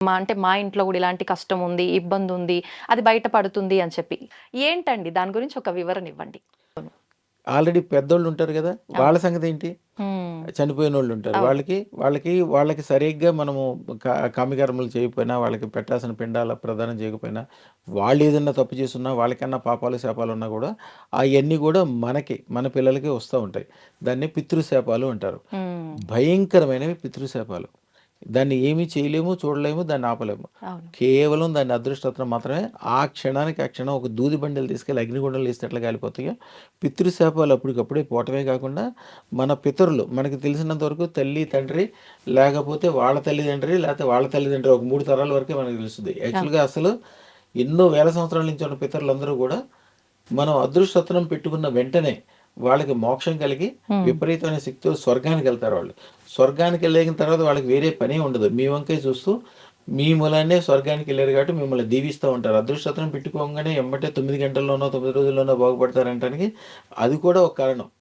అంటే మా ఇంట్లో గూడా ఇలాంటి కష్టం ఉంది, ఇబ్బందుంది, అది బయట పడుతుంది అని చెప్పి. ఏంటండి దాని గురించి ఒక వివరణ ఇవ్వండి? ఆల్రెడీ పెద్దోళ్ళుంటారు గదా! అవును. వాళ్ళ సంగతేంటి? హ్మ్. చనిపోయినోళ్ళుంటారు. అవును. వాళ్ళకి సరిగ్గా మనము కామ్యకర్మలు చేయకపోయినా, వాళ్ళకి పెట్టాల్సిన పిండాలు ప్రదానం చేయకపోయినా, వాళ్ళేదన్నా తప్పు చేసున్నా, వాళ్ళకన్నా పాపాలు, శాపాలున్నా గూడా అయన్నీ గూడా మన పిల్లలకే వస్తా ఉంటాయి. దాన్ని పితృశాపాలు అంటారు. హ్మ్. భయంకరమైనవి పితృశాపాలు. దాన్ని ఏమీ చేయలేము, చూడలేము, దాన్ని ఆపలేము. అవును. కేవలం దాని అదృష్టత్వం మాత్రమే ఆ క్షణానికి ఆ క్షణం ఒక దూది బండలు తీసుకెళ్ళి అగ్నిగుండంలో ఏస్తే ఎట్లా కాలిపోతాయో, పితృశాపాలు అప్పటికప్పుడే పోవటమే కాకుండా, మన పితరులు మనకు తెలిసినంత వరకు తల్లి, తండ్రి లేకపోతే వాళ్ళ తల్లిదండ్రి, లేకపోతే వాళ్ళ తల్లిదండ్రి ఒక 3 తరాల వరకే మనకు తెలుస్తది. అవును. యాక్చువల్‌గా అసలు ఎన్నో వేల సంవత్సరాల నుంచి ఉన్న పితరులందరూ గూడా మనం అదృష్టత్వం పెట్టుకున్న వెంటనే వాళ్ళకి మోక్షం కలిగి హ్మ్. విపరీతమైన శక్తితో స్వర్గానికెళ్తారు వాళ్ళు. స్వర్గానికెళ్ళిన తర్వాత వాళ్ళకి వేరే పనే ఉండదు. మీ వంకే చూస్తూ మీ మూలాన్నే స్వర్గానికెళ్లారు కాబట్టి మిమ్మల్ని దీవిస్తా ఉంటారు. అదృష్టత్వం పెట్టుకోంగానే ఎమ్మటే 9 గంటల్లోనో, 9 రోజుల్లోనో బాగుపడతారంటానికి అది కూడా ఒక కారణం.